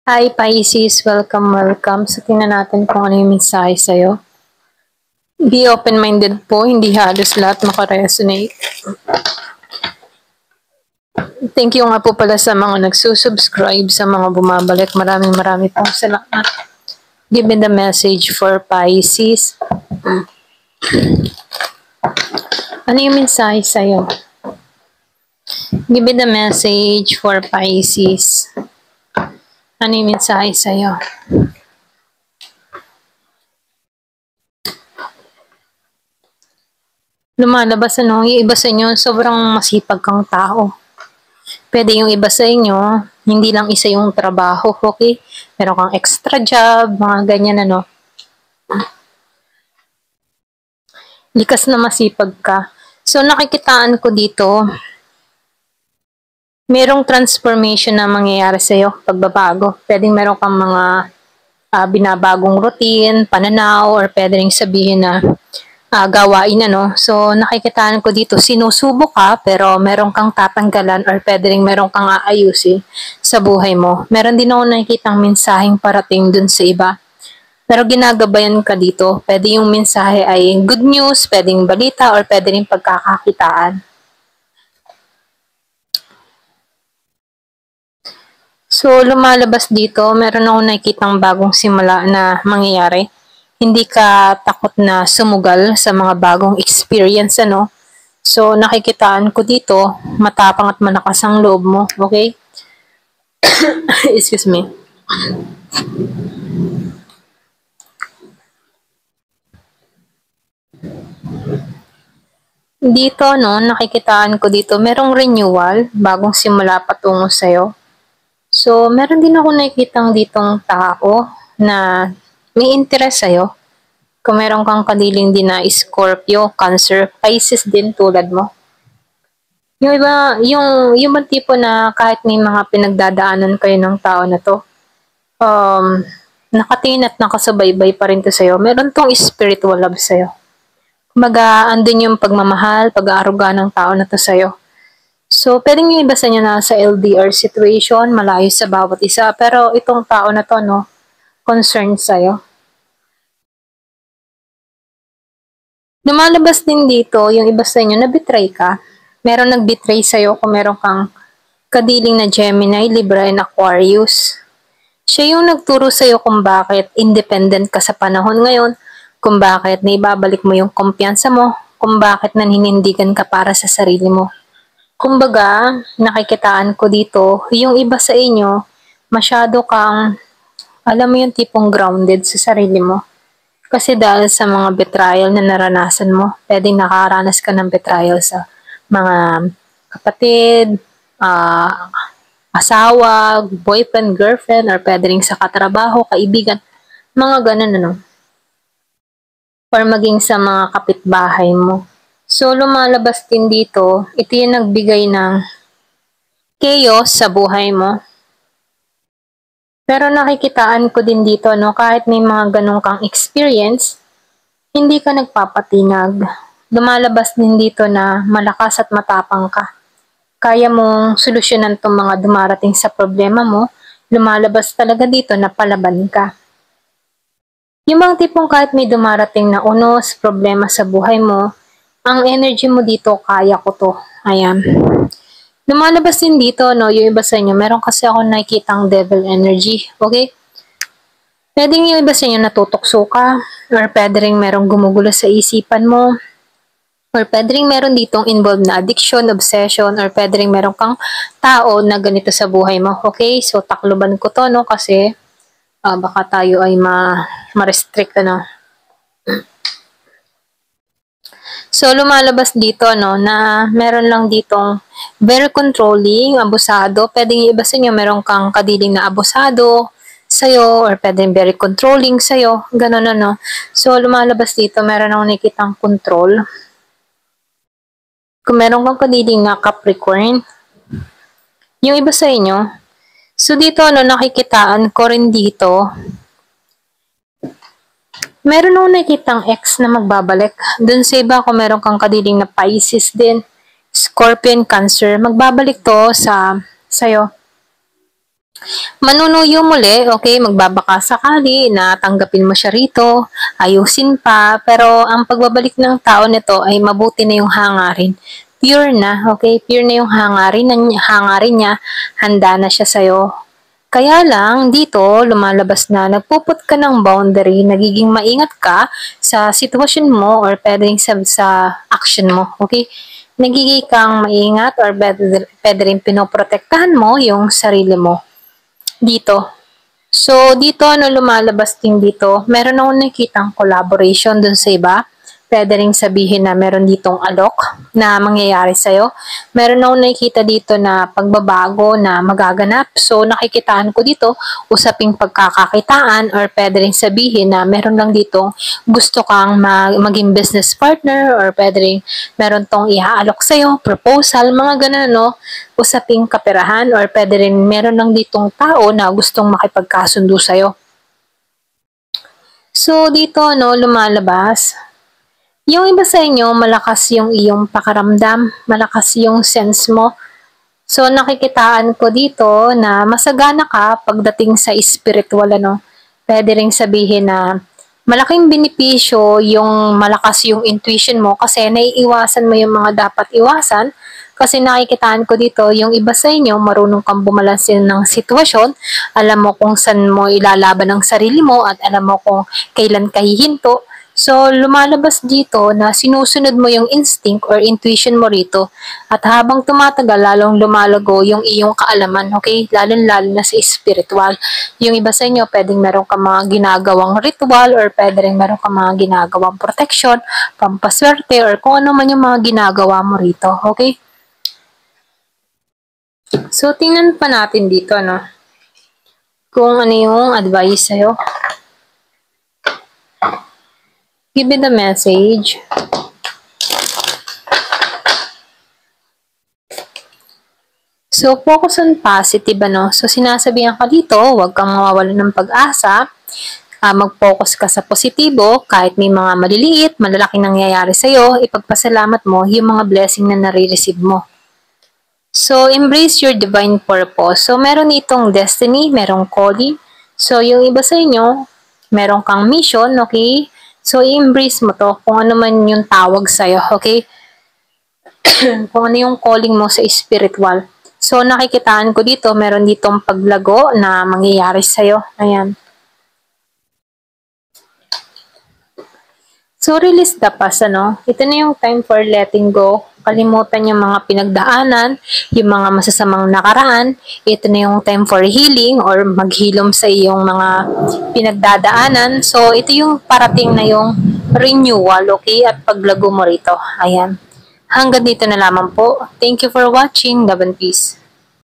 Hi Pisces, welcome. So tingnan natin kung ano yung mensahe sa'yo. Be open-minded po, hindi halos lahat makaresonate. Thank you nga po pala sa mga nagsusubscribe, sa mga bumabalik. Maraming pong salamat. Give me the message for Pisces. Ano yung mensahe sa'yo? Give me the message for Pisces. Ano yung mensahe sa'yo? Lumalabas yung iba sa inyo, sobrang masipag kang tao. Pwede yung iba sa inyo, hindi lang isa yung trabaho, okay? Meron kang extra job, mga ganyan Likas na masipag ka. So nakikitaan ko dito, merong transformation na mangyayari sa'yo, pagbabago. Pwedeng meron kang mga binabagong routine, pananaw, or pwede rin sabihin na gawain So nakikitaan ko dito, sinusubok ka pero meron kang tatanggalan or pwede rin meron kang aayusin sa buhay mo. Meron din ako nakikitang mensaheng parating dun sa iba. Pero ginagabayan ka dito. Pwede yung mensahe ay good news, pwedeng balita, or pwede rin pagkakakitaan. So lumalabas dito, meron ako nakikitang bagong simula na mangyayari. Hindi ka takot na sumugal sa mga bagong experience, So, nakikitaan ko dito, matapang at malakas ang loob mo, okay? Excuse me. Dito, nakikitaan ko dito, merong renewal, bagong simula patungo sa'yo. So, meron din ako nakikitang ditong tao na may interest sa'yo. Kung meron kang kadiling din na Scorpio, Cancer, Pisces din tulad mo. Yung iba, yung tipo na kahit may mga pinagdadaanan kayo ng tao na to, nakatingin at nakasubaybay pa rin to sa'yo. Meron tong spiritual love sa'yo. Kumaga, andun yung pagmamahal, pag-aaruga ng tao na to sa'yo. So, pwedeng yung iba sa inyo na sa LDR situation, malayo sa bawat isa, pero itong tao na to, concerned sa'yo. Lumalabas din dito, yung iba sa inyo, na-betray ka. Meron nag-betray sa'yo kung meron kang kadiling na Gemini, Libra, and Aquarius. Siya yung nagturo sa'yo kung bakit independent ka sa panahon ngayon, kung bakit naibabalik mo yung kumpiyansa mo, kung bakit naninindigan ka para sa sarili mo. Kumbaga, nakikitaan ko dito, yung iba sa inyo, masyado kang, alam mo yung tipong grounded sa sarili mo. Kasi dahil sa mga betrayal na naranasan mo, pwedeng nakaranas ka ng betrayal sa mga kapatid, asawa, boyfriend, girlfriend, or pwede rin sa katrabaho, kaibigan, mga ganun Or maging sa mga kapitbahay mo. So, lumalabas din dito, ito yung nagbigay ng chaos sa buhay mo. Pero nakikitaan ko din dito, kahit may mga ganun kang experience, hindi ka nagpapatinag. Lumalabas din dito na malakas at matapang ka. Kaya mong solusyonan itong mga dumarating sa problema mo, lumalabas talaga dito na palaban ka. Yung mga tipong kahit may dumarating na unos, problema sa buhay mo, ang energy mo dito, kaya ko to. Ayan. Lumalabas din dito, yung iba sa inyo, meron kasi ako nakikitang devil energy, okay? Pwedeng yung iba sa inyo natutokso ka, or pwede rin merong gumugulo sa isipan mo, or pwede rin meron ditong involved na addiction, obsession, or pwede rin meron kang tao na ganito sa buhay mo, okay? So, takluban ko to, kasi baka tayo ay ma-restrict, So, lumalabas dito, na meron lang ditong very controlling, abusado. Pwedeng iba sa inyo, meron kang kadiling na abusado sa'yo, or pwedeng very controlling sa'yo. Ganun, So, lumalabas dito, meron akong nakikitang control. Kung meron kang kadiling na Capricorn, yung iba sa inyo, so dito, nakikitaan ko rin dito, meron akong nakikitang ex na magbabalik. Dun sa iba, kung meron kang kadiling na Pisces din, Scorpion, Cancer, magbabalik to sa'yo. Manunuyo muli, okay, magbabaka sakali na tanggapin mo siya rito, ayusin pa, pero ang pagbabalik ng tao nito ay mabuti na yung hangarin. Pure na, okay? Pure na yung hangarin niya, handa na siya sa'yo. Kaya lang, dito, lumalabas na nagpuput ka ng boundary, nagiging maingat ka sa sitwasyon mo or pwedeng sa action mo, okay? Nagiging kang maingat or pwede rin pinoprotektahan mo yung sarili mo dito. So, dito, lumalabas din dito, meron akong nakikitang collaboration dun sa iba. Pwede rin sabihin na meron ditong alok na mangyayari sa'yo. Meron akong nakikita dito na pagbabago na magaganap. So, nakikitaan ko dito, usaping pagkakakitaan or pwede rin sabihin na meron lang ditong gusto kang maging business partner or pwede rin meron tong iaalok sa'yo, proposal, mga ganun, no? Usaping kaperahan or pwede rin meron lang ditong tao na gustong makipagkasundo sa'yo. So, dito, no, lumalabas, yung iba sa inyo, malakas yung iyong pakaramdam, malakas yung sense mo. So, nakikitaan ko dito na masagana ka pagdating sa spiritual, ano. Pwede ring sabihin na malaking benepisyo yung malakas yung intuition mo kasi naiiwasan mo yung mga dapat iwasan. Kasi nakikitaan ko dito, yung iba sa inyo, marunong kang bumalansin ng sitwasyon, alam mo kung saan mo ilalaban ang sarili mo at alam mo kung kailan ka hihinto. So, lumalabas dito na sinusunod mo yung instinct or intuition mo rito at habang tumatagal, lalong lumalago yung iyong kaalaman, okay? Lalo-lalo na sa spiritual. Yung iba sa inyo, pwedeng meron ka mga ginagawang ritual or pwede rin meron ka mga ginagawang protection, pampaswerte, or kung ano man yung mga ginagawa mo rito, okay? So, tingnan pa natin dito, no? Kung ano yung advice sa'yo. Give me the message. So, focus on positive, ano? So, sinasabihan ka dito, huwag kang mawawalan ng pag-asa. Mag-focus ka sa positibo, kahit may mga maliliit, malalaking nangyayari sa'yo, ipagpasalamat mo yung mga blessing na nare-receive mo. So, embrace your divine purpose. So, meron itong destiny, merong calling. So, yung iba sa inyo, meron kang mission, okay? So, i-embrace mo to kung ano man yung tawag sa'yo, okay? Kung ano yung calling mo sa spiritual. So, nakikitaan ko dito, meron ditong paglago na mangyayari sa'yo. Ayan. So, release the past, ano? Ito na yung time for letting go. Kalimutan yung mga pinagdaanan, yung mga masasamang nakaraan. Ito na yung time for healing or maghilom sa iyong mga pinagdadaanan. So, ito yung parating na yung renewal, okay? At paglago mo rito. Ayan. Hanggang dito na lamang po. Thank you for watching. Love and peace.